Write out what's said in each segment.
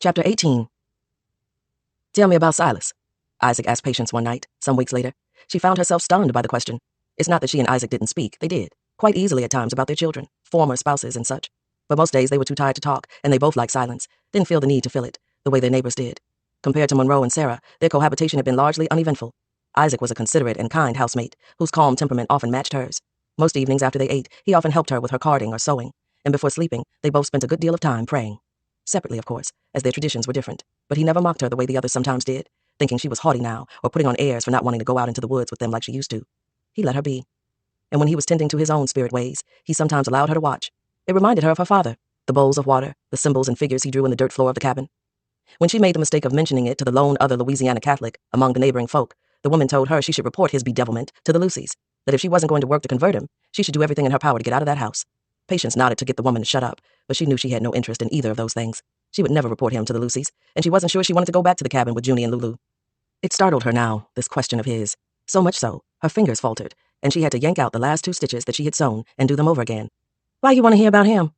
Chapter 18. Tell me about Silas, Isaac asked Patience one night, some weeks later. She found herself stunned by the question. It's not that she and Isaac didn't speak. They did, quite easily at times, about their children, former spouses and such. But most days they were too tired to talk, and they both liked silence, didn't feel the need to fill it, the way their neighbors did. Compared to Monroe and Sarah, their cohabitation had been largely uneventful. Isaac was a considerate and kind housemate, whose calm temperament often matched hers. Most evenings after they ate, he often helped her with her carding or sewing, and before sleeping, they both spent a good deal of time praying. Separately, of course, as their traditions were different, but he never mocked her the way the others sometimes did, thinking she was haughty now, or putting on airs for not wanting to go out into the woods with them like she used to. He let her be. And when he was tending to his own spirit ways, he sometimes allowed her to watch. It reminded her of her father, the bowls of water, the symbols and figures he drew in the dirt floor of the cabin. When she made the mistake of mentioning it to the lone other Louisiana Catholic among the neighboring folk, the woman told her she should report his bedevilment to the Lucys, that if she wasn't going to work to convert him, she should do everything in her power to get out of that house. Patience nodded to get the woman to shut up, but she knew she had no interest in either of those things. She would never report him to the Lucys, and she wasn't sure she wanted to go back to the cabin with Junie and Lulu. It startled her now, this question of his. So much so, her fingers faltered, and she had to yank out the last 2 stitches that she had sewn and do them over again. "Why you want to hear about him?"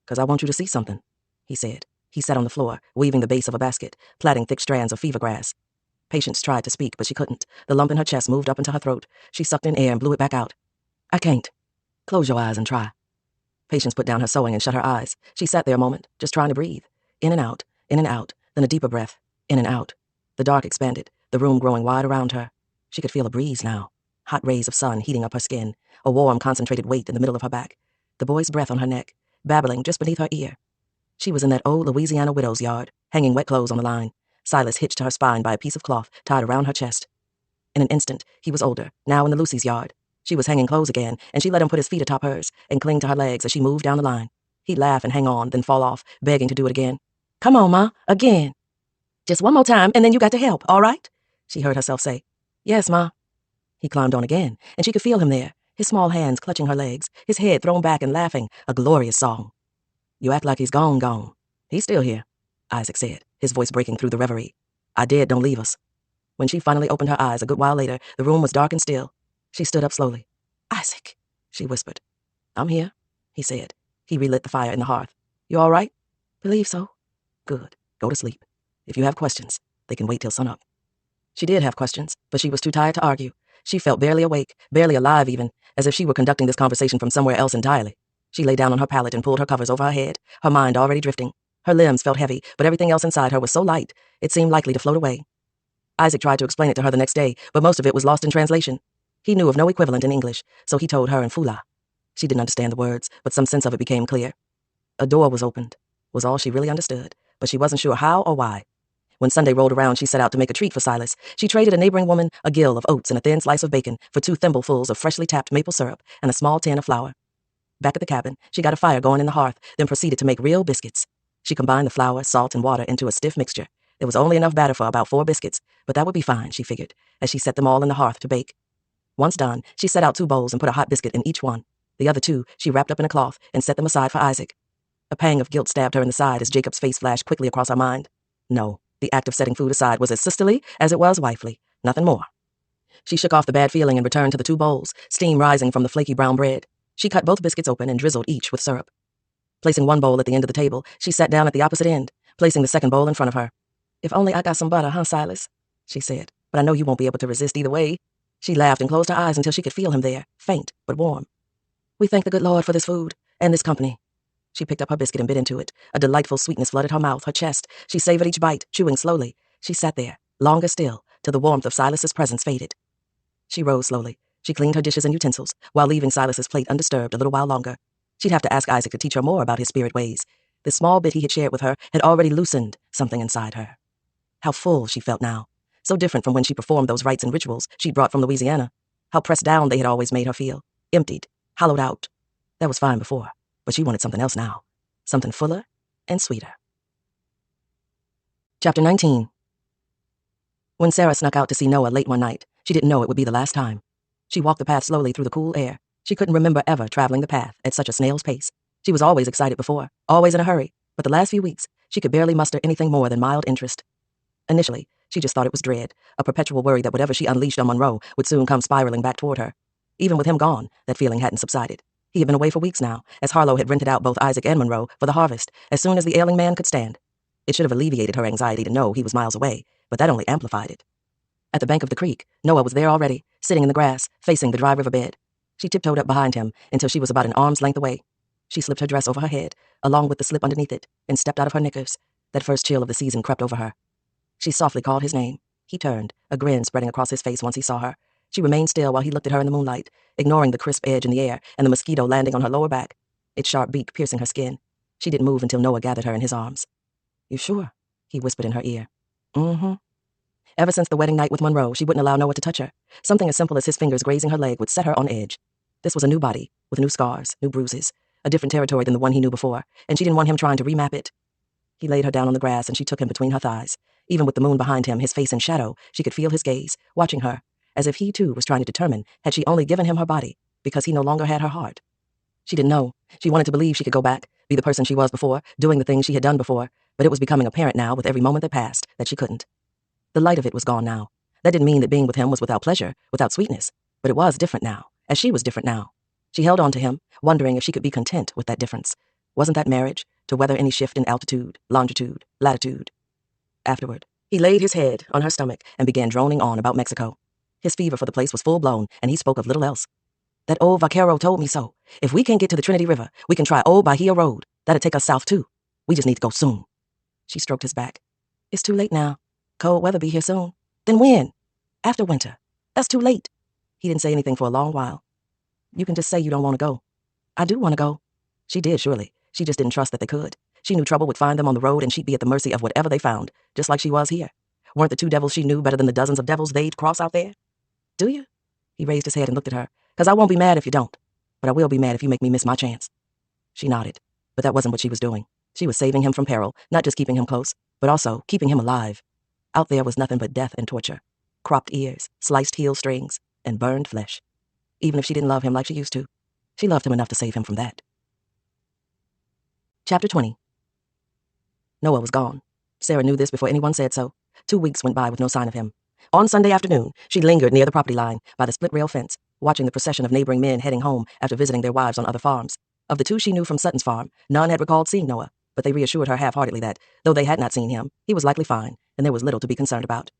"'Cause I want you to see something," he said. He sat on the floor, weaving the base of a basket, plaiting thick strands of fever grass. Patience tried to speak, but she couldn't. The lump in her chest moved up into her throat. She sucked in air and blew it back out. "I can't." "Close your eyes and try." Patience put down her sewing and shut her eyes. She sat there a moment, just trying to breathe. In and out, then a deeper breath, in and out. The dark expanded, the room growing wide around her. She could feel a breeze now, hot rays of sun heating up her skin, a warm, concentrated weight in the middle of her back, the boy's breath on her neck, babbling just beneath her ear. She was in that old Louisiana widow's yard, hanging wet clothes on the line, Silas hitched to her spine by a piece of cloth tied around her chest. In an instant, he was older, now in the Lucy's yard. She was hanging clothes again, and she let him put his feet atop hers and cling to her legs as she moved down the line. He'd laugh and hang on, then fall off, begging to do it again. "Come on, Ma, again." "Just one more time, and then you got to help, all right?" she heard herself say. "Yes, Ma." He climbed on again, and she could feel him there, his small hands clutching her legs, his head thrown back and laughing, a glorious song. "You act like he's gone. He's still here," Isaac said, his voice breaking through the reverie. "I did, don't leave us." When she finally opened her eyes a good while later, the room was dark and still. She stood up slowly. "Isaac," she whispered. "I'm here," he said. He relit the fire in the hearth. "You all right?" "Believe so." "Good. Go to sleep. If you have questions, they can wait till sunup." She did have questions, but she was too tired to argue. She felt barely awake, barely alive even, as if she were conducting this conversation from somewhere else entirely. She lay down on her pallet and pulled her covers over her head, her mind already drifting. Her limbs felt heavy, but everything else inside her was so light, it seemed likely to float away. Isaac tried to explain it to her the next day, but most of it was lost in translation. He knew of no equivalent in English, so he told her in Fula. She didn't understand the words, but some sense of it became clear. A door was opened, was all she really understood, but she wasn't sure how or why. When Sunday rolled around, she set out to make a treat for Silas. She traded a neighboring woman a gill of oats and a thin slice of bacon for 2 thimblefuls of freshly tapped maple syrup and a small tin of flour. Back at the cabin, she got a fire going in the hearth, then proceeded to make real biscuits. She combined the flour, salt, and water into a stiff mixture. There was only enough batter for about 4 biscuits, but that would be fine, she figured, as she set them all in the hearth to bake. Once done, she set out 2 bowls and put a hot biscuit in each one. The other 2 she wrapped up in a cloth and set them aside for Isaac. A pang of guilt stabbed her in the side as Jacob's face flashed quickly across her mind. No, the act of setting food aside was as sisterly as it was wifely, nothing more. She shook off the bad feeling and returned to the 2 bowls, steam rising from the flaky brown bread. She cut both biscuits open and drizzled each with syrup. Placing one bowl at the end of the table, she sat down at the opposite end, placing the second bowl in front of her. "If only I got some butter, huh, Silas?" she said. "But I know you won't be able to resist either way." She laughed and closed her eyes until she could feel him there, faint but warm. "We thank the good Lord for this food and this company." She picked up her biscuit and bit into it. A delightful sweetness flooded her mouth, her chest. She savored each bite, chewing slowly. She sat there, longer still, till the warmth of Silas's presence faded. She rose slowly. She cleaned her dishes and utensils, while leaving Silas's plate undisturbed a little while longer. She'd have to ask Isaac to teach her more about his spirit ways. The small bit he had shared with her had already loosened something inside her. How full she felt now. So different from when she performed those rites and rituals she'd brought from Louisiana. How pressed down they had always made her feel. Emptied, hollowed out. That was fine before, but she wanted something else now. Something fuller and sweeter. Chapter 19. When Sarah snuck out to see Noah late one night, she didn't know it would be the last time. She walked the path slowly through the cool air. She couldn't remember ever traveling the path at such a snail's pace. She was always excited before, always in a hurry, but the last few weeks, she could barely muster anything more than mild interest. Initially, she just thought it was dread, a perpetual worry that whatever she unleashed on Monroe would soon come spiraling back toward her. Even with him gone, that feeling hadn't subsided. He had been away for weeks now, as Harlow had rented out both Isaac and Monroe for the harvest, as soon as the ailing man could stand. It should have alleviated her anxiety to know he was miles away, but that only amplified it. At the bank of the creek, Noah was there already, sitting in the grass, facing the dry riverbed. She tiptoed up behind him until she was about an arm's length away. She slipped her dress over her head, along with the slip underneath it, and stepped out of her knickers. That first chill of the season crept over her. She softly called his name. He turned, a grin spreading across his face once he saw her. She remained still while he looked at her in the moonlight, ignoring the crisp edge in the air and the mosquito landing on her lower back, its sharp beak piercing her skin. She didn't move until Noah gathered her in his arms. "You sure?" he whispered in her ear. "Mm-hmm." Ever since the wedding night with Monroe, she wouldn't allow Noah to touch her. Something as simple as his fingers grazing her leg would set her on edge. This was a new body, with new scars, new bruises, a different territory than the one he knew before, and she didn't want him trying to remap it. He laid her down on the grass, and she took him between her thighs. Even with the moon behind him, his face in shadow, she could feel his gaze, watching her, as if he too was trying to determine had she only given him her body, because he no longer had her heart. She didn't know. She wanted to believe she could go back, be the person she was before, doing the things she had done before, but it was becoming apparent now with every moment that passed that she couldn't. The light of it was gone now. That didn't mean that being with him was without pleasure, without sweetness, but it was different now, as she was different now. She held on to him, wondering if she could be content with that difference. Wasn't that marriage, to weather any shift in altitude, longitude, latitude? Afterward, he laid his head on her stomach and began droning on about Mexico. His fever for the place was full-blown, and he spoke of little else. "That old vaquero told me so. If we can't get to the Trinity River, we can try Old Bahia Road. That'll take us south, too. We just need to go soon." She stroked his back. "It's too late now. Cold weather be here soon." "Then when?" "After winter. That's too late." He didn't say anything for a long while. "You can just say you don't want to go." "I do want to go." She did, surely. She just didn't trust that they could. She knew trouble would find them on the road, and she'd be at the mercy of whatever they found, just like she was here. Weren't the two devils she knew better than the dozens of devils they'd cross out there? "Do you?" He raised his head and looked at her. "'Cause I won't be mad if you don't. But I will be mad if you make me miss my chance." She nodded, but that wasn't what she was doing. She was saving him from peril, not just keeping him close, but also keeping him alive. Out there was nothing but death and torture. Cropped ears, sliced heel strings, and burned flesh. Even if she didn't love him like she used to, she loved him enough to save him from that. Chapter 20. Noah was gone. Sarah knew this before anyone said so. 2 weeks went by with no sign of him. On Sunday afternoon, she lingered near the property line by the split-rail fence, watching the procession of neighboring men heading home after visiting their wives on other farms. Of the two she knew from Sutton's farm, none had recalled seeing Noah, but they reassured her half-heartedly that, though they had not seen him, he was likely fine, and there was little to be concerned about.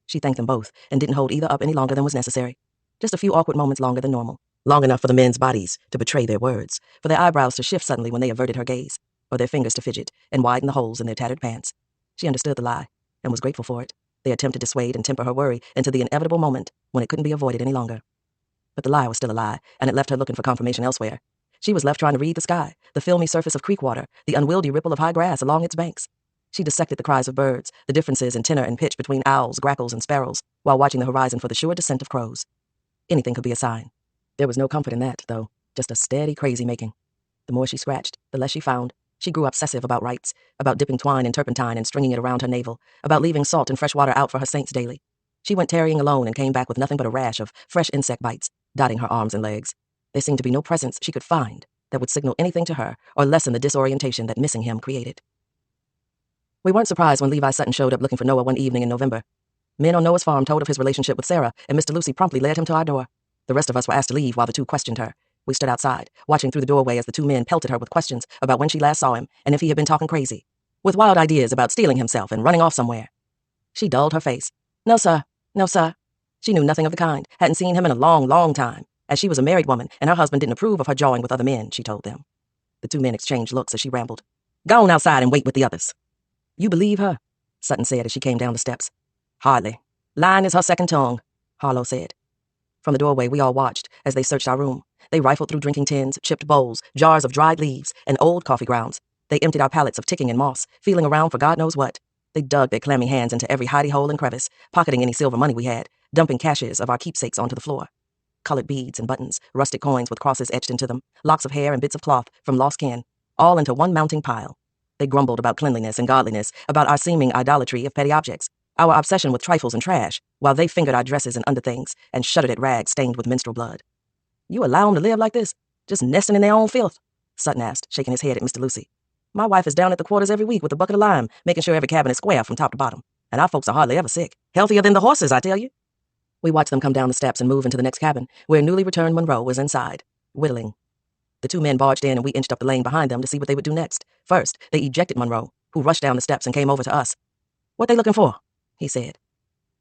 She thanked them both, and didn't hold either up any longer than was necessary. Just a few awkward moments longer than normal. Long enough for the men's bodies to betray their words, for their eyebrows to shift suddenly when they averted her gaze, or their fingers to fidget and widen the holes in their tattered pants. She understood the lie, and was grateful for it. They attempted to dissuade and temper her worry into the inevitable moment when it couldn't be avoided any longer. But the lie was still a lie, and it left her looking for confirmation elsewhere. She was left trying to read the sky, the filmy surface of creek water, the unwieldy ripple of high grass along its banks. She dissected the cries of birds, the differences in tenor and pitch between owls, grackles, and sparrows, while watching the horizon for the sure descent of crows. Anything could be a sign. There was no comfort in that, though, just a steady crazy-making. The more she scratched, the less she found. She grew obsessive about rites, about dipping twine in turpentine and stringing it around her navel, about leaving salt and fresh water out for her saints daily. She went tarrying alone and came back with nothing but a rash of fresh insect bites, dotting her arms and legs. There seemed to be no presence she could find that would signal anything to her or lessen the disorientation that missing him created. We weren't surprised when Levi Sutton showed up looking for Noah one evening in November. Men on Noah's farm told of his relationship with Sarah, and Mr. Lucy promptly led him to our door. The rest of us were asked to leave while the two questioned her. We stood outside, watching through the doorway as the two men pelted her with questions about when she last saw him and if he had been talking crazy, with wild ideas about stealing himself and running off somewhere. She dulled her face. "No, sir. No, sir." She knew nothing of the kind, hadn't seen him in a long, long time, as she was a married woman and her husband didn't approve of her jawing with other men, she told them. The two men exchanged looks as she rambled. "Go on outside and wait with the others." "You believe her?" Sutton said as she came down the steps. "Hardly. Lying is her second tongue," Harlow said. From the doorway, we all watched as they searched our room. They rifled through drinking tins, chipped bowls, jars of dried leaves, and old coffee grounds. They emptied our pallets of ticking and moss, feeling around for God knows what. They dug their clammy hands into every hidey hole and crevice, pocketing any silver money we had, dumping caches of our keepsakes onto the floor. Colored beads and buttons, rustic coins with crosses etched into them, locks of hair and bits of cloth from lost kin, all into one mounting pile. They grumbled about cleanliness and godliness, about our seeming idolatry of petty objects, our obsession with trifles and trash, while they fingered our dresses and underthings and shuddered at rags stained with menstrual blood. "You allow 'em to live like this, just nesting in their own filth?" Sutton asked, shaking his head at Mr. Lucy. "My wife is down at the quarters every week with a bucket of lime, making sure every cabin is square from top to bottom. And our folks are hardly ever sick. Healthier than the horses, I tell you." We watched them come down the steps and move into the next cabin, where newly returned Monroe was inside, whittling. The two men barged in and we inched up the lane behind them to see what they would do next. First, they ejected Monroe, who rushed down the steps and came over to us. "What they looking for?" he said.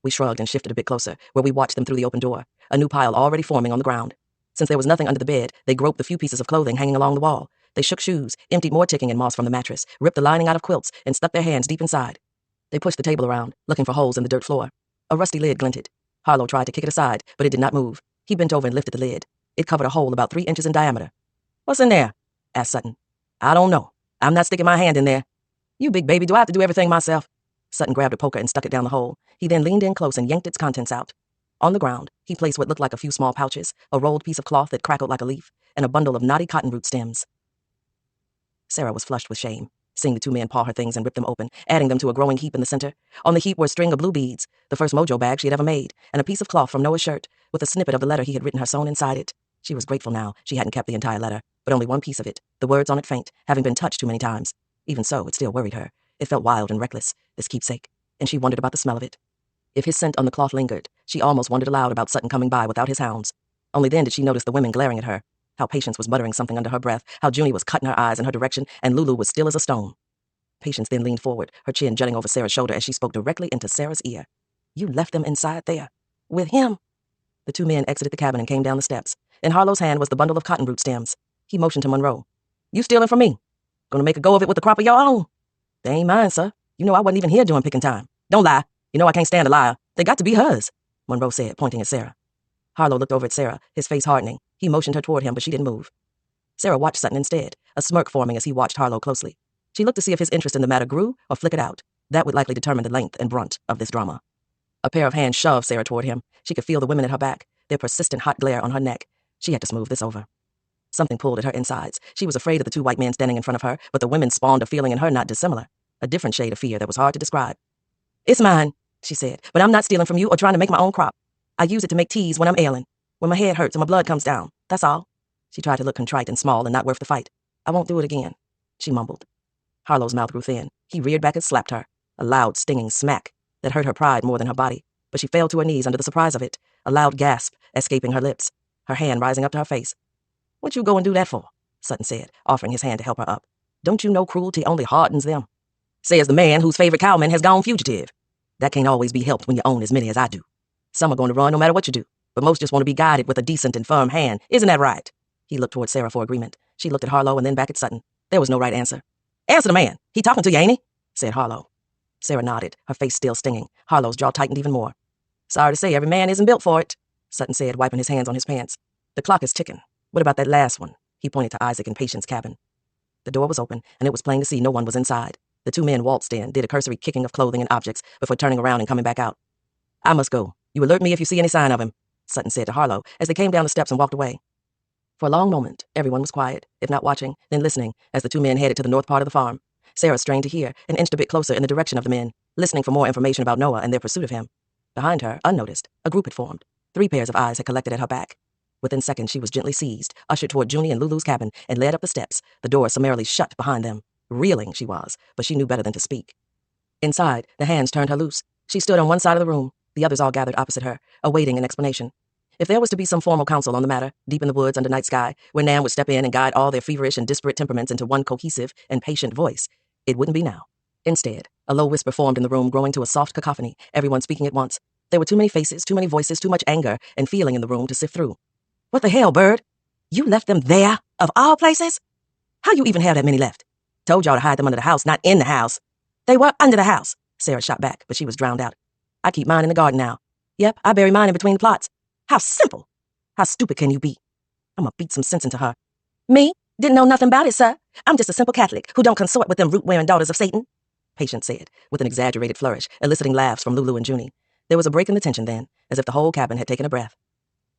We shrugged and shifted a bit closer, where we watched them through the open door, a new pile already forming on the ground. Since there was nothing under the bed, they groped the few pieces of clothing hanging along the wall. They shook shoes, emptied more ticking and moss from the mattress, ripped the lining out of quilts, and stuck their hands deep inside. They pushed the table around, looking for holes in the dirt floor. A rusty lid glinted. Harlow tried to kick it aside, but it did not move. He bent over and lifted the lid. It covered a hole about 3 inches in diameter. "What's in there?" asked Sutton. "I don't know. I'm not sticking my hand in there." "You big baby, do I have to do everything myself?" Sutton grabbed a poker and stuck it down the hole. He then leaned in close and yanked its contents out. On the ground, he placed what looked like a few small pouches, a rolled piece of cloth that crackled like a leaf, and a bundle of knotty cotton root stems. Sarah was flushed with shame, seeing the two men paw her things and rip them open, adding them to a growing heap in the center. On the heap were a string of blue beads, the first mojo bag she had ever made, and a piece of cloth from Noah's shirt, with a snippet of the letter he had written her sewn inside it. She was grateful now she hadn't kept the entire letter, but only one piece of it, the words on it faint, having been touched too many times. Even so, it still worried her. It felt wild and reckless, this keepsake, and she wondered about the smell of it. If his scent on the cloth lingered, she almost wondered aloud about Sutton coming by without his hounds. Only then did she notice the women glaring at her, how Patience was muttering something under her breath, how Junie was cutting her eyes in her direction, and Lulu was still as a stone. Patience then leaned forward, her chin jutting over Sarah's shoulder as she spoke directly into Sarah's ear. "You left them inside there. With him." The two men exited the cabin and came down the steps. In Harlow's hand was the bundle of cotton root stems. He motioned to Monroe. "You stealing from me? Gonna make a go of it with a crop of your own?" "They ain't mine, sir. You know I wasn't even here during picking time." "Don't lie. You know I can't stand a liar. They got to be hers," Monroe said, pointing at Sarah. Harlow looked over at Sarah, his face hardening. He motioned her toward him, but she didn't move. Sarah watched Sutton instead, a smirk forming as he watched Harlow closely. She looked to see if his interest in the matter grew or flickered out. That would likely determine the length and brunt of this drama. A pair of hands shoved Sarah toward him. She could feel the women at her back, their persistent hot glare on her neck. She had to smooth this over. Something pulled at her insides. She was afraid of the two white men standing in front of her, but the women spawned a feeling in her not dissimilar, a different shade of fear that was hard to describe. "It's mine," she said, "but I'm not stealing from you or trying to make my own crop. I use it to make teas when I'm ailing, when my head hurts and my blood comes down. That's all." She tried to look contrite and small and not worth the fight. "I won't do it again," she mumbled. Harlow's mouth grew thin. He reared back and slapped her, a loud, stinging smack that hurt her pride more than her body, but she fell to her knees under the surprise of it, a loud gasp escaping her lips, her hand rising up to her face. "What you go and do that for?" Sutton said, offering his hand to help her up. "Don't you know cruelty only hardens them? Says the man whose favorite cowman has gone fugitive. That can't always be helped when you own as many as I do. Some are going to run no matter what you do, but most just want to be guided with a decent and firm hand. Isn't that right?" He looked toward Sarah for agreement. She looked at Harlow and then back at Sutton. There was no right answer. "Answer the man. He talking to you, ain't he?" said Harlow. Sarah nodded, her face still stinging. Harlow's jaw tightened even more. "Sorry to say, every man isn't built for it," Sutton said, wiping his hands on his pants. "The clock is ticking. What about that last one?" He pointed to Isaac and Patience's cabin. The door was open, and it was plain to see no one was inside. The two men waltzed in, did a cursory kicking of clothing and objects before turning around and coming back out. "I must go. You alert me if you see any sign of him," Sutton said to Harlow as they came down the steps and walked away. For a long moment, everyone was quiet, if not watching, then listening, as the two men headed to the north part of the farm. Sarah strained to hear and inched a bit closer in the direction of the men, listening for more information about Noah and their pursuit of him. Behind her, unnoticed, a group had formed. 3 pairs of eyes had collected at her back. Within seconds, she was gently seized, ushered toward Junie and Lulu's cabin, and led up the steps, the door summarily shut behind them. Reeling, she was, but she knew better than to speak. Inside, the hands turned her loose. She stood on one side of the room, the others all gathered opposite her, awaiting an explanation. If there was to be some formal council on the matter, deep in the woods under night sky, where Nan would step in and guide all their feverish and disparate temperaments into one cohesive and patient voice, it wouldn't be now. Instead, a low whisper formed in the room, growing to a soft cacophony, everyone speaking at once. There were too many faces, too many voices, too much anger and feeling in the room to sift through. "What the hell, Bird? You left them there, of all places? How you even have that many left? Told y'all to hide them under the house, not in the house." "They were under the house," Sarah shot back, but she was drowned out. "I keep mine in the garden now. Yep, I bury mine in between the plots. How simple! How stupid can you be? I'm gonna beat some sense into her." "Me? Didn't know nothing about it, sir. I'm just a simple Catholic who don't consort with them root-wearing daughters of Satan," Patience said, with an exaggerated flourish, eliciting laughs from Lulu and Junie. There was a break in the tension then, as if the whole cabin had taken a breath.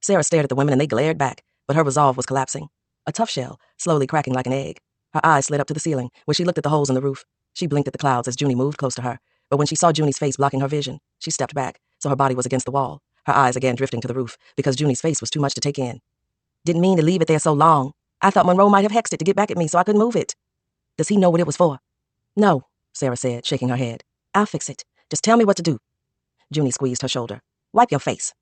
Sarah stared at the women and they glared back, but her resolve was collapsing. A tough shell, slowly cracking like an egg. Her eyes slid up to the ceiling, where she looked at the holes in the roof. She blinked at the clouds as Junie moved close to her, but when she saw Junie's face blocking her vision, she stepped back, so her body was against the wall, her eyes again drifting to the roof, because Junie's face was too much to take in. "Didn't mean to leave it there so long. I thought Monroe might have hexed it to get back at me so I couldn't move it." "Does he know what it was for?" "No," Sarah said, shaking her head. "I'll fix it. Just tell me what to do." Junie squeezed her shoulder. "Wipe your face."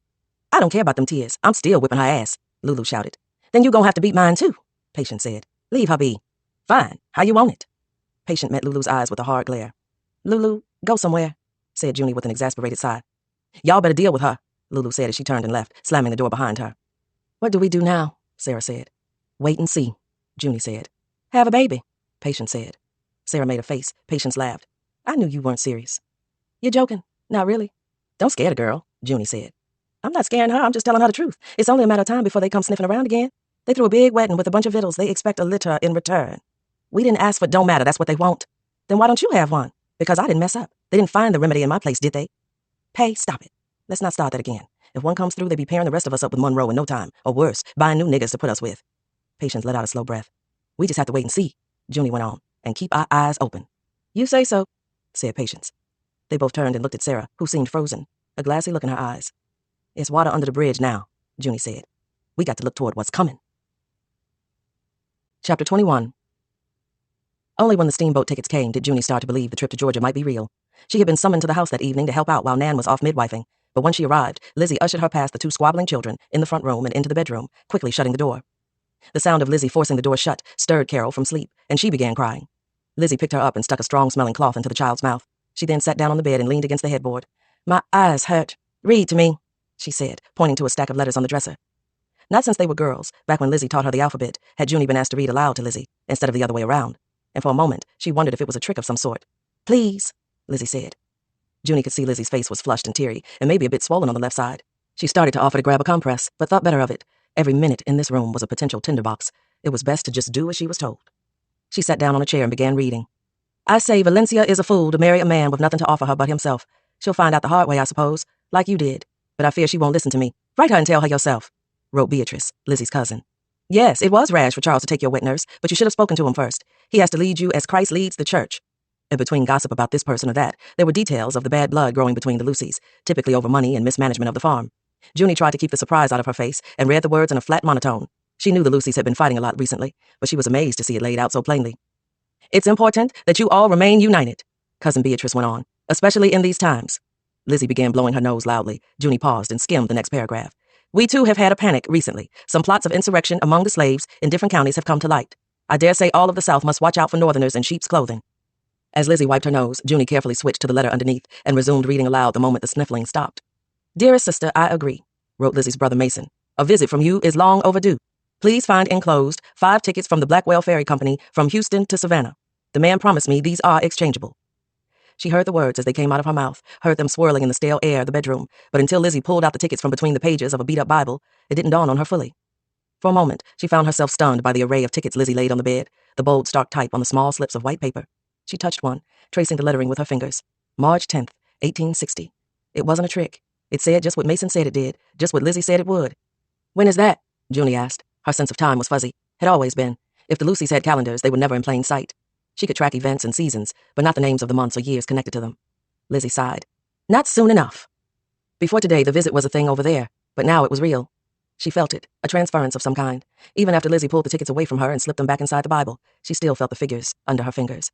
"I don't care about them tears. I'm still whipping her ass," Lulu shouted. "Then you gon' have to beat mine too," Patience said. "Leave her be." "Fine. How you want it?" Patient met Lulu's eyes with a hard glare. "Lulu, go somewhere," said Junie with an exasperated sigh. "Y'all better deal with her," Lulu said as she turned and left, slamming the door behind her. "What do we do now?" Sarah said. "Wait and see," Junie said. "Have a baby," Patient said. Sarah made a face. Patience laughed. "I knew you weren't serious." "You're joking? Not really?" "Don't scare the girl," Junie said. "I'm not scaring her. I'm just telling her the truth. It's only a matter of time before they come sniffing around again. They threw a big wedding with a bunch of victuals. They expect a litter in return. We didn't ask for it. Don't matter. That's what they want. Then why don't you have one? Because I didn't mess up. They didn't find the remedy in my place, did they? Pay, stop it. Let's not start that again. If one comes through, they be pairing the rest of us up with Monroe in no time. Or worse, buying new niggas to put us with." Patience let out a slow breath. "We just have to wait and see," Junie went on, "and keep our eyes open." "You say so," said Patience. They both turned and looked at Sarah, who seemed frozen, a glassy look in her eyes. "It's water under the bridge now," Junie said. "We got to look toward what's coming." Chapter 21. Only when the steamboat tickets came did Junie start to believe the trip to Georgia might be real. She had been summoned to the house that evening to help out while Nan was off midwifing, but when she arrived, Lizzie ushered her past the two squabbling children in the front room and into the bedroom, quickly shutting the door. The sound of Lizzie forcing the door shut stirred Carol from sleep, and she began crying. Lizzie picked her up and stuck a strong-smelling cloth into the child's mouth. She then sat down on the bed and leaned against the headboard. "My eyes hurt. Read to me," she said, pointing to a stack of letters on the dresser. Not since they were girls, back when Lizzie taught her the alphabet, had Junie been asked to read aloud to Lizzie, instead of the other way around, and for a moment she wondered if it was a trick of some sort. "Please," Lizzie said. Junie could see Lizzie's face was flushed and teary, and maybe a bit swollen on the left side. She started to offer to grab a compress, but thought better of it. Every minute in this room was a potential tinderbox. It was best to just do as she was told. She sat down on a chair and began reading. "I say Valencia is a fool to marry a man with nothing to offer her but himself. She'll find out the hard way, I suppose, like you did. But I fear she won't listen to me. Write her and tell her yourself," wrote Beatrice, Lizzie's cousin. "Yes, it was rash for Charles to take your wet nurse, but you should have spoken to him first. He has to lead you as Christ leads the church." And between gossip about this person or that, there were details of the bad blood growing between the Lucys, typically over money and mismanagement of the farm. Junie tried to keep the surprise out of her face and read the words in a flat monotone. She knew the Lucys had been fighting a lot recently, but she was amazed to see it laid out so plainly. "It's important that you all remain united," Cousin Beatrice went on, "especially in these times." Lizzie began blowing her nose loudly. Junie paused and skimmed the next paragraph. "We too have had a panic recently. Some plots of insurrection among the slaves in different counties have come to light. I dare say all of the South must watch out for Northerners in sheep's clothing." As Lizzie wiped her nose, Junie carefully switched to the letter underneath and resumed reading aloud the moment the sniffling stopped. "Dearest sister, I agree," wrote Lizzie's brother Mason. "A visit from you is long overdue. Please find enclosed 5 tickets from the Blackwell Ferry Company from Houston to Savannah. The man promised me these are exchangeable." She heard the words as they came out of her mouth, heard them swirling in the stale air of the bedroom, but until Lizzie pulled out the tickets from between the pages of a beat-up Bible, it didn't dawn on her fully. For a moment, she found herself stunned by the array of tickets Lizzie laid on the bed, the bold, stark type on the small slips of white paper. She touched one, tracing the lettering with her fingers. March 10th, 1860. It wasn't a trick. It said just what Mason said it did, just what Lizzie said it would. "When is that?" Junie asked. Her sense of time was fuzzy. Had always been. If the Lucys had calendars, they were never in plain sight. She could track events and seasons, but not the names of the months or years connected to them. Lizzie sighed. "Not soon enough." Before today, the visit was a thing over there, but now it was real. She felt it, a transference of some kind. Even after Lizzie pulled the tickets away from her and slipped them back inside the Bible, she still felt the figures under her fingers.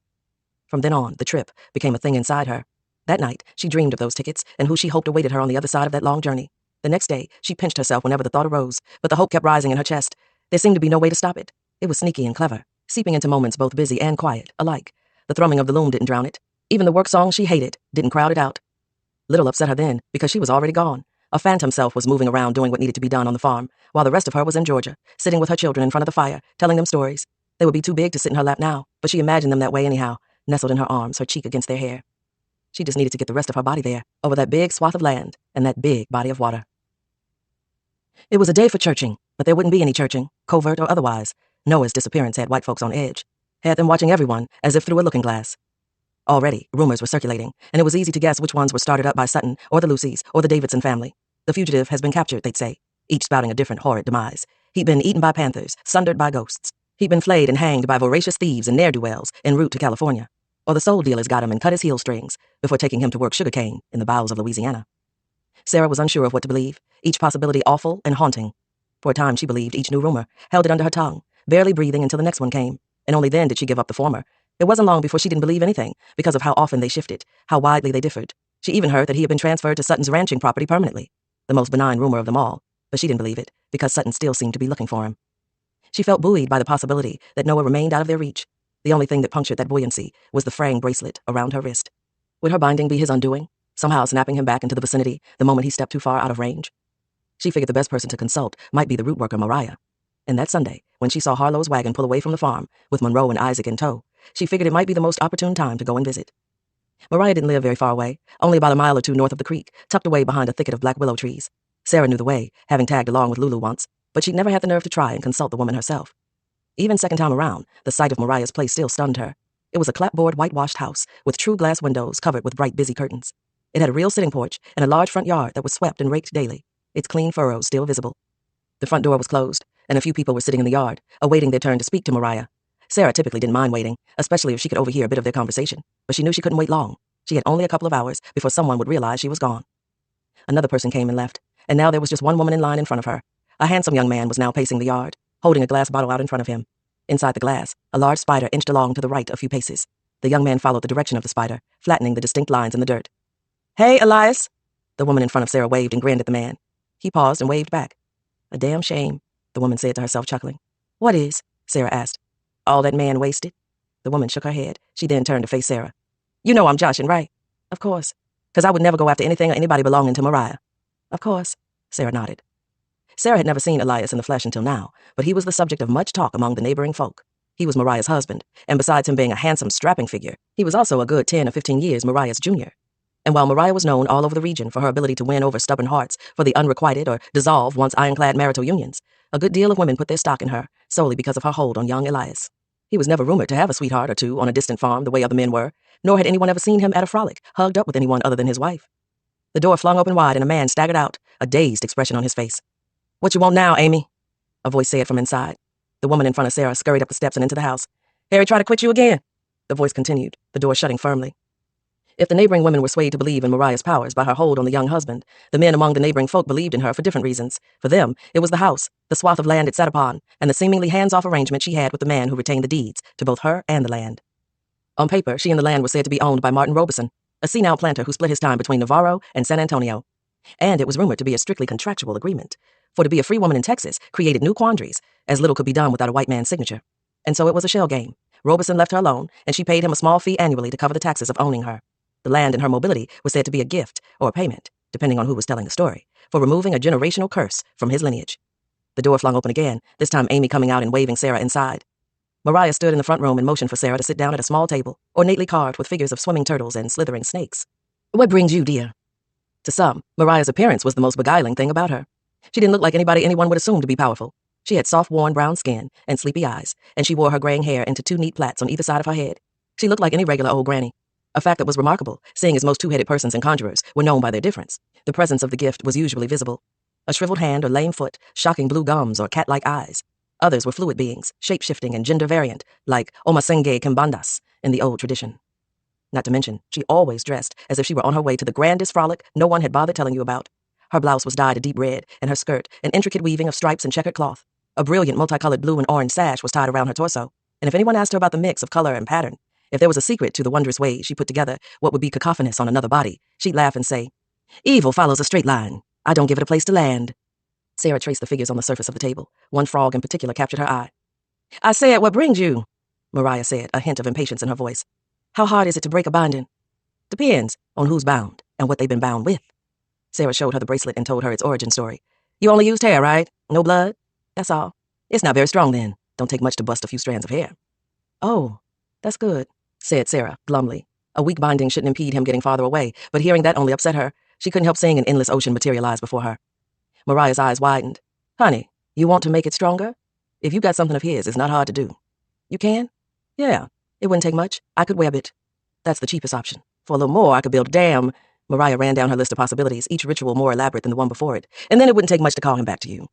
From then on, the trip became a thing inside her. That night, she dreamed of those tickets and who she hoped awaited her on the other side of that long journey. The next day, she pinched herself whenever the thought arose, but the hope kept rising in her chest. There seemed to be no way to stop it. It was sneaky and clever, seeping into moments both busy and quiet, alike. The thrumming of the loom didn't drown it. Even the work song she hated didn't crowd it out. Little upset her then, because she was already gone. A phantom self was moving around doing what needed to be done on the farm, while the rest of her was in Georgia, sitting with her children in front of the fire, telling them stories. They would be too big to sit in her lap now, but she imagined them that way anyhow, nestled in her arms, her cheek against their hair. She just needed to get the rest of her body there, over that big swath of land and that big body of water. It was a day for churching, but there wouldn't be any churching, covert or otherwise. Noah's disappearance had white folks on edge, had them watching everyone as if through a looking glass. Already, rumors were circulating, and it was easy to guess which ones were started up by Sutton or the Lucys or the Davidson family. The fugitive has been captured, they'd say, each spouting a different horrid demise. He'd been eaten by panthers, sundered by ghosts. He'd been flayed and hanged by voracious thieves and ne'er-do-wells en route to California. Or the soul dealers got him and cut his heel strings before taking him to work sugarcane in the bowels of Louisiana. Sarah was unsure of what to believe, each possibility awful and haunting. For a time she believed each new rumor, held it under her tongue, barely breathing until the next one came, and only then did she give up the former. It wasn't long before she didn't believe anything, because of how often they shifted, how widely they differed. She even heard that he had been transferred to Sutton's ranching property permanently, the most benign rumor of them all, but she didn't believe it, because Sutton still seemed to be looking for him. She felt buoyed by the possibility that Noah remained out of their reach. The only thing that punctured that buoyancy was the fraying bracelet around her wrist. Would her binding be his undoing, somehow snapping him back into the vicinity the moment he stepped too far out of range? She figured the best person to consult might be the root worker Mariah. And that Sunday, when she saw Harlow's wagon pull away from the farm, with Monroe and Isaac in tow, she figured it might be the most opportune time to go and visit. Mariah didn't live very far away, only about a mile or two north of the creek, tucked away behind a thicket of black willow trees. Sarah knew the way, having tagged along with Lulu once, but she'd never had the nerve to try and consult the woman herself. Even second time around, the sight of Mariah's place still stunned her. It was a clapboard whitewashed house with true glass windows covered with bright busy curtains. It had a real sitting porch and a large front yard that was swept and raked daily, its clean furrows still visible. The front door was closed, and a few people were sitting in the yard, awaiting their turn to speak to Mariah. Sarah typically didn't mind waiting, especially if she could overhear a bit of their conversation, but she knew she couldn't wait long. She had only a couple of hours before someone would realize she was gone. Another person came and left, and now there was just one woman in line in front of her. A handsome young man was now pacing the yard, holding a glass bottle out in front of him. Inside the glass, a large spider inched along to the right a few paces. The young man followed the direction of the spider, flattening the distinct lines in the dirt. "Hey, Elias!" The woman in front of Sarah waved and grinned at the man. He paused and waved back. "A damn shame," the woman said to herself, chuckling. "What is?" Sarah asked. "All that man wasted." The woman shook her head. She then turned to face Sarah. "You know I'm joshing, right?" "Of course. 'Cause I would never go after anything or anybody belonging to Mariah." "Of course." Sarah nodded. Sarah had never seen Elias in the flesh until now, but he was the subject of much talk among the neighboring folk. He was Mariah's husband, and besides him being a handsome, strapping figure, he was also a good 10 or 15 years Mariah's junior. And while Mariah was known all over the region for her ability to win over stubborn hearts for the unrequited or dissolve once ironclad marital unions, a good deal of women put their stock in her solely because of her hold on young Elias. He was never rumored to have a sweetheart or two on a distant farm the way other men were, nor had anyone ever seen him at a frolic, hugged up with anyone other than his wife. The door flung open wide and a man staggered out, a dazed expression on his face. "What you want now, Amy?" a voice said from inside. The woman in front of Sarah scurried up the steps and into the house. "Harry tried to quit you again," the voice continued, the door shutting firmly. If the neighboring women were swayed to believe in Mariah's powers by her hold on the young husband, the men among the neighboring folk believed in her for different reasons. For them, it was the house, the swath of land it sat upon, and the seemingly hands-off arrangement she had with the man who retained the deeds to both her and the land. On paper, she and the land were said to be owned by Martin Robeson, a senile planter who split his time between Navarro and San Antonio. And it was rumored to be a strictly contractual agreement, for to be a free woman in Texas created new quandaries, as little could be done without a white man's signature. And so it was a shell game. Robeson left her alone, and she paid him a small fee annually to cover the taxes of owning her. The land and her mobility was said to be a gift or a payment, depending on who was telling the story, for removing a generational curse from his lineage. The door flung open again, this time Amy coming out and waving Sarah inside. Mariah stood in the front room and motioned for Sarah to sit down at a small table, ornately carved with figures of swimming turtles and slithering snakes. "What brings you, dear?" To some, Mariah's appearance was the most beguiling thing about her. She didn't look like anybody anyone would assume to be powerful. She had soft, worn brown skin and sleepy eyes, and she wore her graying hair into 2 neat plaits on either side of her head. She looked like any regular old granny. A fact that was remarkable, seeing as most two-headed persons and conjurers were known by their difference. The presence of the gift was usually visible. A shriveled hand or lame foot, shocking blue gums or cat-like eyes. Others were fluid beings, shape-shifting and gender-variant, like Omasenge Kimbandas in the old tradition. Not to mention, she always dressed as if she were on her way to the grandest frolic no one had bothered telling you about. Her blouse was dyed a deep red, and her skirt an intricate weaving of stripes and checkered cloth. A brilliant multicolored blue and orange sash was tied around her torso, and if anyone asked her about the mix of color and pattern, if there was a secret to the wondrous ways she put together what would be cacophonous on another body, she'd laugh and say, "Evil follows a straight line. I don't give it a place to land." Sarah traced the figures on the surface of the table. One frog in particular captured her eye. "I said, what brings you?" Mariah said, a hint of impatience in her voice. "How hard is it to break a binding?" "Depends on who's bound and what they've been bound with." Sarah showed her the bracelet and told her its origin story. "You only used hair, right? No blood?" "That's all." "It's not very strong then. Don't take much to bust a few strands of hair." "Oh, that's good," said Sarah, glumly. A weak binding shouldn't impede him getting farther away, but hearing that only upset her. She couldn't help seeing an endless ocean materialize before her. Mariah's eyes widened. "Honey, you want to make it stronger? If you got something of his, it's not hard to do." "You can?" "Yeah, it wouldn't take much. I could web it. That's the cheapest option. For a little more, I could build a dam." Mariah ran down her list of possibilities, each ritual more elaborate than the one before it. "And then it wouldn't take much to call him back to you."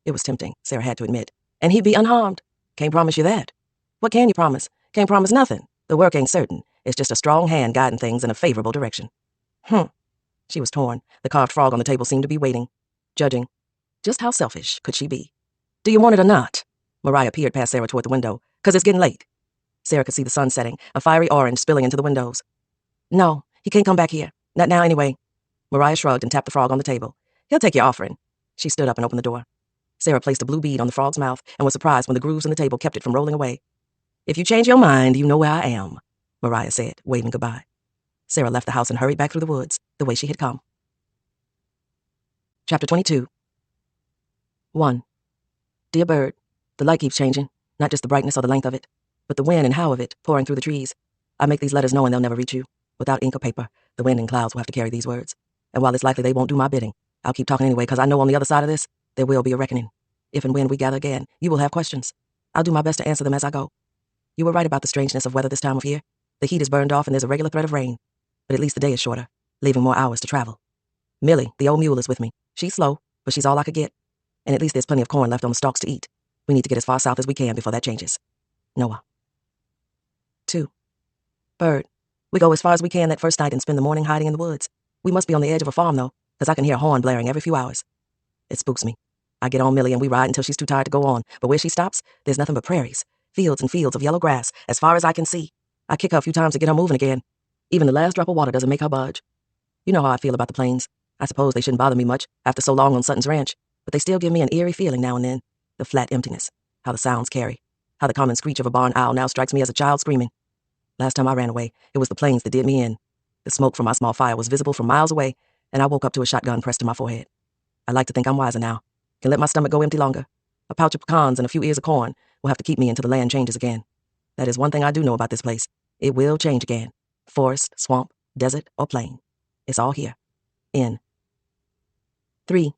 It was tempting, Sarah had to admit. "And he'd be unharmed." "Can't promise you that." "What can you promise?" "Can't promise nothing. The work ain't certain. It's just a strong hand guiding things in a favorable direction." She was torn. The carved frog on the table seemed to be waiting, judging. Just how selfish could she be? "Do you want it or not?" Mariah peered past Sarah toward the window. "'Cause it's getting late." Sarah could see the sun setting, a fiery orange spilling into the windows. "No, he can't come back here. Not now, anyway." Mariah shrugged and tapped the frog on the table. "He'll take your offering." She stood up and opened the door. Sarah placed a blue bead on the frog's mouth and was surprised when the grooves in the table kept it from rolling away. If you change your mind, you know where I am, Mariah said, waving goodbye. Sarah left the house and hurried back through the woods, the way she had come. Chapter 22. 1. Dear bird, the light keeps changing, not just the brightness or the length of it, but the when and how of it pouring through the trees. I make these letters knowing they'll never reach you. Without ink or paper, the wind and clouds will have to carry these words. And while it's likely they won't do my bidding, I'll keep talking anyway because I know on the other side of this, there will be a reckoning. If and when we gather again, you will have questions. I'll do my best to answer them as I go. You were right about the strangeness of weather this time of year. The heat is burned off and there's a regular threat of rain. But at least the day is shorter, leaving more hours to travel. Millie, the old mule, is with me. She's slow, but she's all I could get. And at least there's plenty of corn left on the stalks to eat. We need to get as far south as we can before that changes. Noah. 2. Bird, we go as far as we can that first night and spend the morning hiding in the woods. We must be on the edge of a farm, though, because I can hear a horn blaring every few hours. It spooks me. I get on Millie and we ride until she's too tired to go on, but where she stops, there's nothing but prairies, fields and fields of yellow grass, as far as I can see. I kick her a few times to get her moving again. Even the last drop of water doesn't make her budge. You know how I feel about the plains. I suppose they shouldn't bother me much after so long on Sutton's ranch, but they still give me an eerie feeling now and then. The flat emptiness, how the sounds carry, how the common screech of a barn owl now strikes me as a child screaming. Last time I ran away, it was the plains that did me in. The smoke from my small fire was visible from miles away, and I woke up to a shotgun pressed to my forehead. I like to think I'm wiser now, can let my stomach go empty longer. A pouch of pecans and a few ears of corn will have to keep me until the land changes again. That is one thing I do know about this place. It will change again. Forest, swamp, desert, or plain. It's all here. In. 3.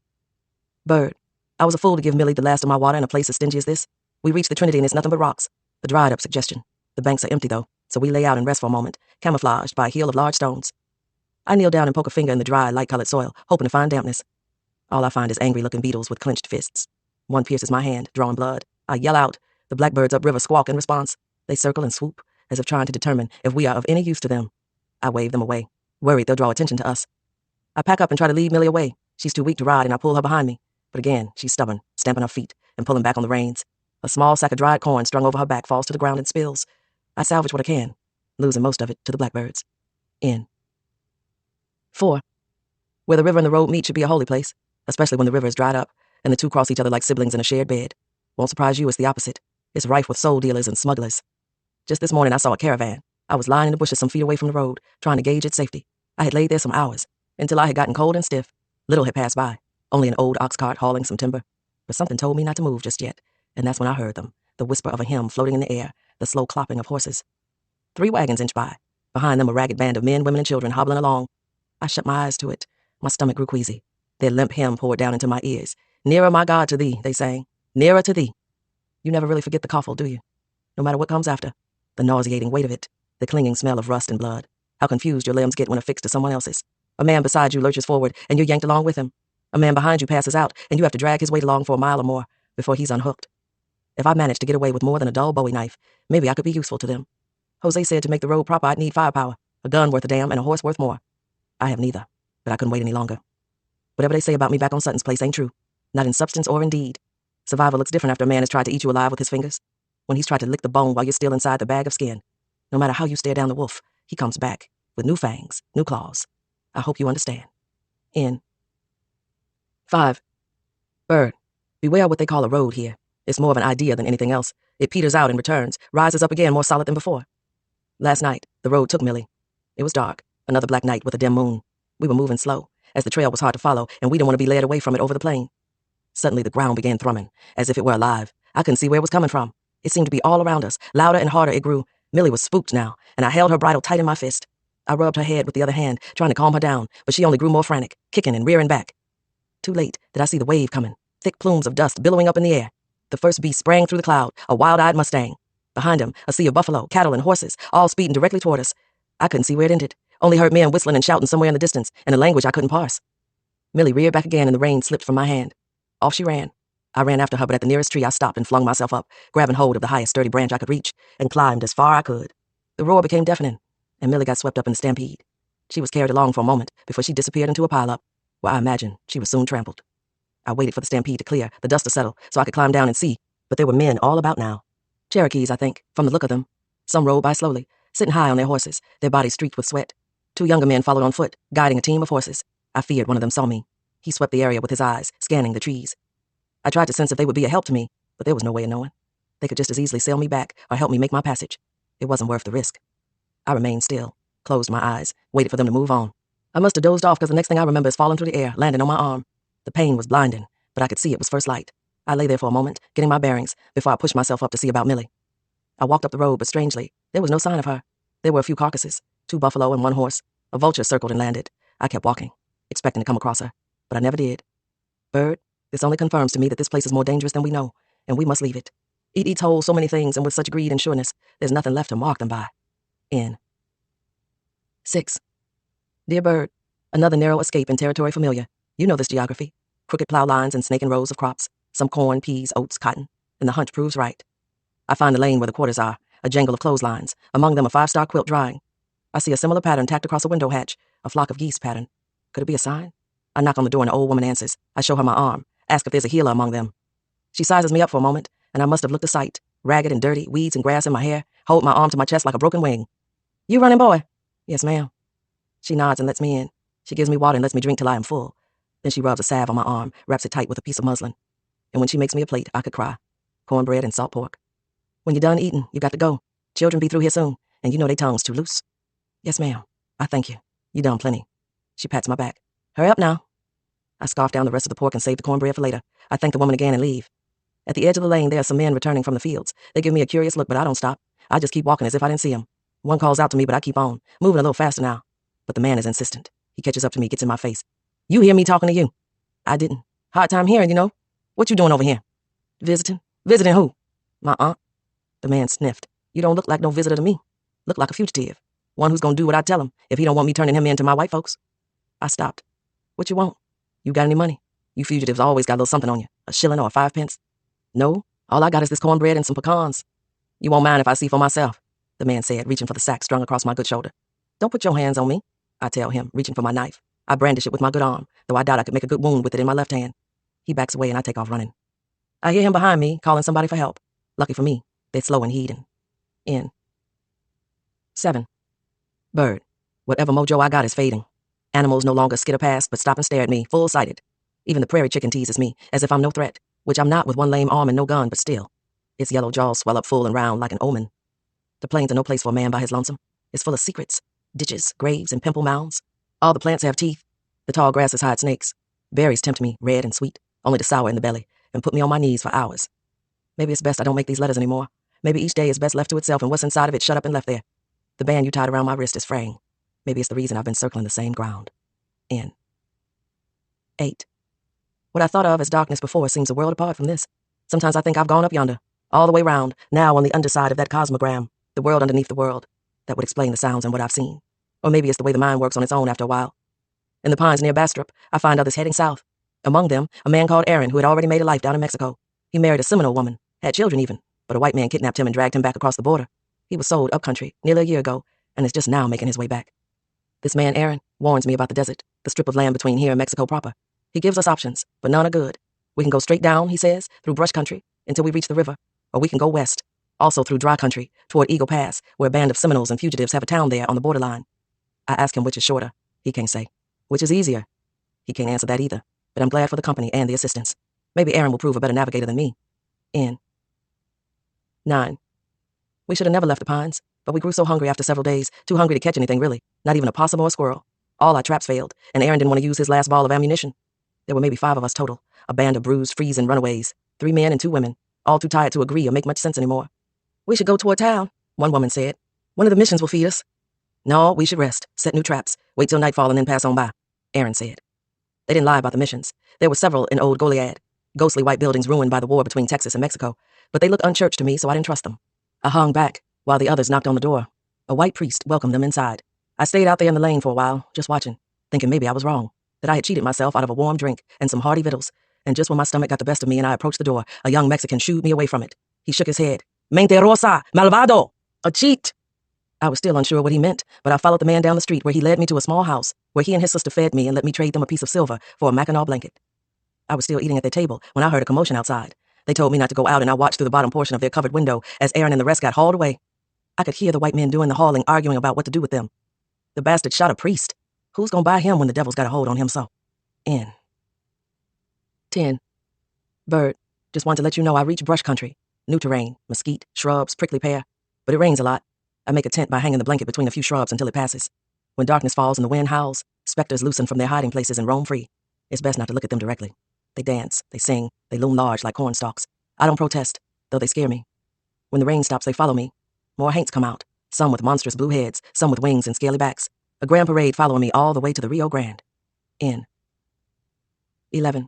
Bird, I was a fool to give Millie the last of my water in a place as stingy as this. We reach the Trinity and it's nothing but rocks. The dried up suggestion. The banks are empty though, so we lay out and rest for a moment, camouflaged by a hill of large stones. I kneel down and poke a finger in the dry, light-colored soil, hoping to find dampness. All I find is angry-looking beetles with clenched fists. One pierces my hand, drawing blood. I yell out. The blackbirds upriver squawk in response. They circle and swoop, as if trying to determine if we are of any use to them. I wave them away, worried they'll draw attention to us. I pack up and try to lead Millie away. She's too weak to ride, and I pull her behind me. But again, she's stubborn, stamping her feet and pulling back on the reins. A small sack of dried corn strung over her back falls to the ground and spills. I salvage what I can, losing most of it to the blackbirds. In. 4. Where the river and the road meet should be a holy place, especially when the river is dried up and the two cross each other like siblings in a shared bed. Won't surprise you, it's the opposite. It's rife with soul dealers and smugglers. Just this morning I saw a caravan. I was lying in the bushes some feet away from the road, trying to gauge its safety. I had laid there some hours, until I had gotten cold and stiff. Little had passed by, only an old ox cart hauling some timber. But something told me not to move just yet, and that's when I heard them, the whisper of a hymn floating in the air, the slow clopping of horses. 3 wagons inched by, behind them a ragged band of men, women, and children hobbling along. I shut my eyes to it. My stomach grew queasy. Their limp hymn poured down into my ears. Nearer, my God, to thee, they sang. Nearer to thee. You never really forget the coffle, do you? No matter what comes after. The nauseating weight of it. The clinging smell of rust and blood. How confused your limbs get when affixed to someone else's. A man beside you lurches forward, and you're yanked along with him. A man behind you passes out, and you have to drag his weight along for a mile or more before he's unhooked. If I managed to get away with more than a dull Bowie knife, maybe I could be useful to them. Jose said to make the road proper I'd need firepower, a gun worth a damn, and a horse worth more. I have neither, but I couldn't wait any longer. Whatever they say about me back on Sutton's place ain't true. Not in substance or in deed. Survival looks different after a man has tried to eat you alive with his fingers. When he's tried to lick the bone while you're still inside the bag of skin. No matter how you stare down the wolf, he comes back with new fangs, new claws. I hope you understand. In. 5. Bird, beware what they call a road here. It's more of an idea than anything else. It peters out and returns, rises up again more solid than before. Last night, the road took Millie. It was dark, another black night with a dim moon. We were moving slow, as the trail was hard to follow, and we didn't want to be led away from it over the plain. Suddenly the ground began thrumming, as if it were alive. I couldn't see where it was coming from. It seemed to be all around us. Louder and harder it grew. Millie was spooked now, and I held her bridle tight in my fist. I rubbed her head with the other hand, trying to calm her down, but she only grew more frantic, kicking and rearing back. Too late did I see the wave coming, thick plumes of dust billowing up in the air. The first beast sprang through the cloud, a wild-eyed Mustang. Behind him, a sea of buffalo, cattle, and horses, all speeding directly toward us. I couldn't see where it ended, only heard men whistling and shouting somewhere in the distance, in a language I couldn't parse. Millie reared back again and the reins slipped from my hand. Off she ran. I ran after her, but at the nearest tree I stopped and flung myself up, grabbing hold of the highest sturdy branch I could reach, and climbed as far I could. The roar became deafening, and Millie got swept up in the stampede. She was carried along for a moment before she disappeared into a pileup, where I imagine she was soon trampled. I waited for the stampede to clear, the dust to settle, so I could climb down and see, but there were men all about now. Cherokees, I think, from the look of them. Some rode by slowly, sitting high on their horses, their bodies streaked with sweat. 2 younger men followed on foot, guiding a team of horses. I feared one of them saw me. He swept the area with his eyes, scanning the trees. I tried to sense if they would be a help to me, but there was no way of knowing. They could just as easily sail me back or help me make my passage. It wasn't worth the risk. I remained still, closed my eyes, waited for them to move on. I must have dozed off because the next thing I remember is falling through the air, landing on my arm. The pain was blinding, but I could see it was first light. I lay there for a moment, getting my bearings, before I pushed myself up to see about Millie. I walked up the road, but strangely, there was no sign of her. There were a few carcasses, 2 buffalo and 1 horse. A vulture circled and landed. I kept walking, expecting to come across her, but I never did. Bird, this only confirms to me that this place is more dangerous than we know, and we must leave it. It eats whole so many things, and with such greed and sureness, there's nothing left to mark them by. N. 6. Dear Bird, another narrow escape in territory familiar. You know this geography. Crooked plow lines and snaking rows of crops, some corn, peas, oats, cotton, and the hunch proves right. I find the lane where the quarters are, a jangle of clotheslines, among them a 5-star quilt drying. I see a similar pattern tacked across a window hatch, a flock of geese pattern. Could it be a sign? I knock on the door and the old woman answers. I show her my arm, ask if there's a healer among them. She sizes me up for a moment, and I must have looked a sight, ragged and dirty, weeds and grass in my hair, hold my arm to my chest like a broken wing. You running, boy? Yes, ma'am. She nods and lets me in. She gives me water and lets me drink till I am full. Then she rubs a salve on my arm, wraps it tight with a piece of muslin. And when she makes me a plate, I could cry. Cornbread and salt pork. When you're done eating, you got to go. Children be through here soon, and you know they tongues too loose. Yes, ma'am. I thank you. You done plenty. She pats my back. Hurry up now. I scarf down the rest of the pork and save the cornbread for later. I thank the woman again and leave. At the edge of the lane, there are some men returning from the fields. They give me a curious look, but I don't stop. I just keep walking as if I didn't see them. One calls out to me, but I keep on, moving a little faster now. But the man is insistent. He catches up to me, gets in my face. You hear me talking to you? I didn't. Hard time hearing, you know. What you doing over here? Visiting? Visiting who? My aunt. The man sniffed. You don't look like no visitor to me. Look like a fugitive. One who's gonna do what I tell him if he don't want me turning him in to my white folks. I stopped. What you want? You got any money? You fugitives always got a little something on you. A shilling or a 5 pence. No, all I got is this cornbread and some pecans. You won't mind if I see for myself, the man said, reaching for the sack strung across my good shoulder. Don't put your hands on me, I tell him, reaching for my knife. I brandish it with my good arm, though I doubt I could make a good wound with it in my left hand. He backs away and I take off running. I hear him behind me, calling somebody for help. Lucky for me, they're slow and heeding. N. 7. Bird. Whatever mojo I got is fading. Animals no longer skitter past, but stop and stare at me, full-sighted. Even the prairie chicken teases me, as if I'm no threat, which I'm not with one lame arm and no gun, but still. Its yellow jaws swell up full and round like an omen. The plains are no place for a man by his lonesome. It's full of secrets, ditches, graves, and pimple mounds. All the plants have teeth. The tall grasses hide snakes. Berries tempt me, red and sweet, only to sour in the belly, and put me on my knees for hours. Maybe it's best I don't make these letters anymore. Maybe each day is best left to itself and what's inside of it shut up and left there. The band you tied around my wrist is fraying. Maybe it's the reason I've been circling the same ground. N. 8. What I thought of as darkness before seems a world apart from this. Sometimes I think I've gone up yonder, all the way round, now on the underside of that cosmogram, the world underneath the world. That would explain the sounds and what I've seen. Or maybe it's the way the mind works on its own after a while. In the pines near Bastrop, I find others heading south. Among them, a man called Aaron who had already made a life down in Mexico. He married a Seminole woman, had children even, but a white man kidnapped him and dragged him back across the border. He was sold upcountry nearly a year ago, and is just now making his way back. This man, Aaron, warns me about the desert, the strip of land between here and Mexico proper. He gives us options, but none are good. We can go straight down, he says, through brush country, until we reach the river, or we can go west, also through dry country, toward Eagle Pass, where a band of Seminoles and fugitives have a town there on the borderline. I ask him which is shorter. He can't say. Which is easier? He can't answer that either, but I'm glad for the company and the assistance. Maybe Aaron will prove a better navigator than me. N. 9. We should have never left the pines, but we grew so hungry after several days, too hungry to catch anything really, not even a possum or a squirrel. All our traps failed, and Aaron didn't want to use his last ball of ammunition. There were maybe 5 of us total, a band of bruised, freezing runaways, 3 men and 2 women, all too tired to agree or make much sense anymore. We should go toward town, one woman said. One of the missions will feed us. No, we should rest, set new traps, wait till nightfall and then pass on by, Aaron said. They didn't lie about the missions. There were several in Old Goliad, ghostly white buildings ruined by the war between Texas and Mexico, but they looked unchurched to me, so I didn't trust them. I hung back while the others knocked on the door. A white priest welcomed them inside. I stayed out there in the lane for a while, just watching, thinking maybe I was wrong, that I had cheated myself out of a warm drink and some hearty victuals, and just when my stomach got the best of me and I approached the door, a young Mexican shooed me away from it. He shook his head. Mentirosa, malvado, a cheat. I was still unsure what he meant, but I followed the man down the street where he led me to a small house where he and his sister fed me and let me trade them a piece of silver for a Mackinaw blanket. I was still eating at their table when I heard a commotion outside. They told me not to go out and I watched through the bottom portion of their covered window as Aaron and the rest got hauled away. I could hear the white men doing the hauling, arguing about what to do with them. The bastard shot a priest. Who's gonna buy him when the devil's got a hold on him so? N. 10. Bird, just want to let you know I reached brush country. New terrain, mesquite, shrubs, prickly pear. But it rains a lot. I make a tent by hanging the blanket between a few shrubs until it passes. When darkness falls and the wind howls, specters loosen from their hiding places and roam free. It's best not to look at them directly. They dance, they sing, they loom large like corn stalks. I don't protest, though they scare me. When the rain stops, they follow me. More haints come out, some with monstrous blue heads, some with wings and scaly backs. A grand parade following me all the way to the Rio Grande. N. 11.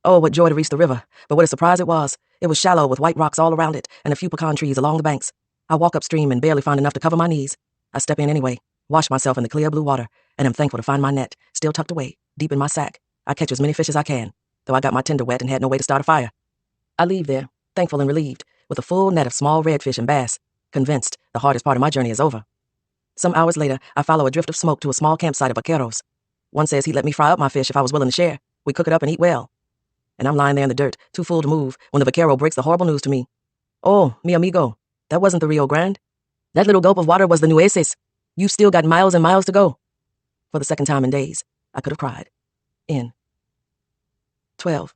Oh, what joy to reach the river, but what a surprise it was. It was shallow with white rocks all around it and a few pecan trees along the banks. I walk upstream and barely find enough to cover my knees. I step in anyway, wash myself in the clear blue water, and am thankful to find my net, still tucked away, deep in my sack. I catch as many fish as I can, though I got my tinder wet and had no way to start a fire. I leave there, thankful and relieved, with a full net of small redfish and bass, convinced the hardest part of my journey is over. Some hours later, I follow a drift of smoke to a small campsite of vaqueros. One says he'd let me fry up my fish if I was willing to share. We cook it up and eat well. And I'm lying there in the dirt, too full to move, when the vaquero breaks the horrible news to me. Oh, mi amigo, that wasn't the Rio Grande. That little gulp of water was the Nueces. You've still got miles and miles to go. For the second time in days, I could have cried. N. 12.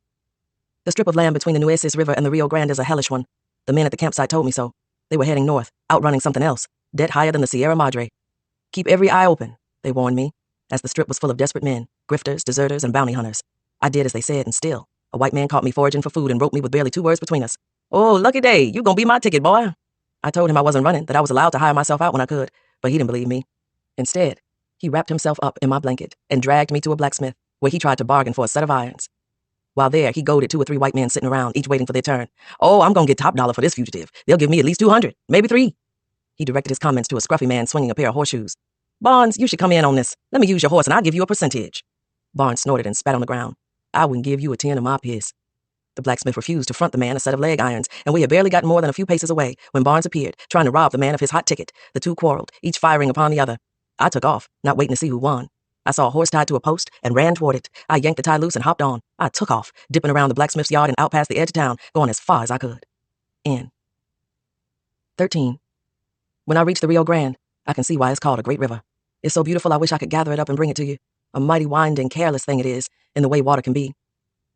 The strip of land between the Nueces River and the Rio Grande is a hellish one. The men at the campsite told me so. They were heading north, outrunning something else, dead higher than the Sierra Madre. Keep every eye open, they warned me, as the strip was full of desperate men, grifters, deserters, and bounty hunters. I did as they said, and still, a white man caught me foraging for food and roped me with barely 2 words between us. Oh, lucky day, you gonna be my ticket, boy. I told him I wasn't running, that I was allowed to hire myself out when I could, but he didn't believe me. Instead, he wrapped himself up in my blanket and dragged me to a blacksmith, where he tried to bargain for a set of irons. While there, he goaded 2 or 3 white men sitting around, each waiting for their turn. Oh, I'm gonna get top dollar for this fugitive. They'll give me at least 200, maybe 3. He directed his comments to a scruffy man swinging a pair of horseshoes. Barnes, you should come in on this. Let me use your horse and I'll give you a percentage. Barnes snorted and spat on the ground. I wouldn't give you a 10 of my piss. The blacksmith refused to front the man a set of leg irons, and we had barely gotten more than a few paces away when Barnes appeared, trying to rob the man of his hot ticket. The 2 quarreled, each firing upon the other. I took off, not waiting to see who won. I saw a horse tied to a post and ran toward it. I yanked the tie loose and hopped on. I took off, dipping around the blacksmith's yard and out past the edge of town, going as far as I could. N. 13. When I reach the Rio Grande, I can see why it's called a great river. It's so beautiful I wish I could gather it up and bring it to you. A mighty winding, careless thing it is, in the way water can be.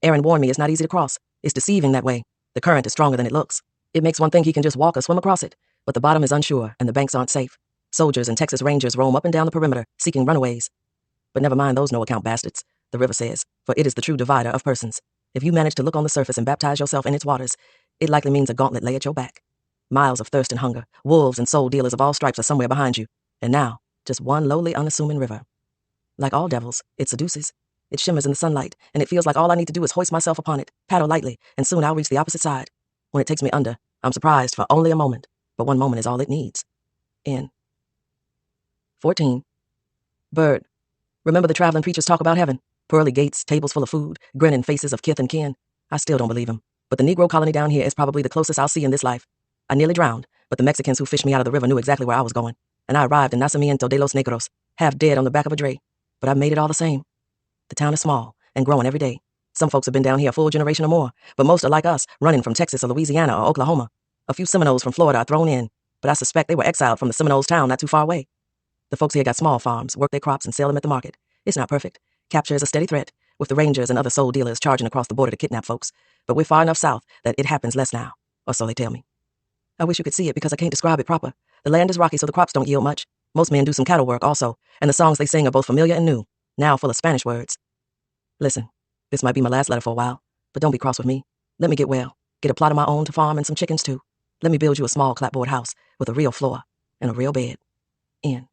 Aaron warned me it's not easy to cross. It's deceiving that way. The current is stronger than it looks. It makes one think he can just walk or swim across it, but the bottom is unsure and the banks aren't safe. Soldiers and Texas Rangers roam up and down the perimeter, seeking runaways. But never mind those no-account bastards, the river says, for it is the true divider of persons. If you manage to look on the surface and baptize yourself in its waters, it likely means a gauntlet lay at your back. Miles of thirst and hunger, wolves and soul dealers of all stripes are somewhere behind you, and now, just one lowly, unassuming river. Like all devils, it seduces. It shimmers in the sunlight, and it feels like all I need to do is hoist myself upon it, paddle lightly, and soon I'll reach the opposite side. When it takes me under, I'm surprised for only a moment, but one moment is all it needs. N. 14. Bird. Remember the traveling preachers talk about heaven? Pearly gates, tables full of food, grinning faces of kith and kin. I still don't believe them, but the Negro colony down here is probably the closest I'll see in this life. I nearly drowned, but the Mexicans who fished me out of the river knew exactly where I was going, and I arrived in Nacimiento de los Negros, half dead on the back of a dray, but I made it all the same. The town is small and growing every day. Some folks have been down here a full generation or more, but most are like us, running from Texas or Louisiana or Oklahoma. A few Seminoles from Florida are thrown in, but I suspect they were exiled from the Seminoles town not too far away. The folks here got small farms, work their crops, and sell them at the market. It's not perfect. Capture is a steady threat, with the Rangers and other soul dealers charging across the border to kidnap folks, but we're far enough south that it happens less now, or so they tell me. I wish you could see it because I can't describe it proper. The land is rocky so the crops don't yield much. Most men do some cattle work also, and the songs they sing are both familiar and new, now full of Spanish words. Listen, this might be my last letter for a while, but don't be cross with me. Let me get well, get a plot of my own to farm and some chickens too. Let me build you a small clapboard house with a real floor and a real bed. N.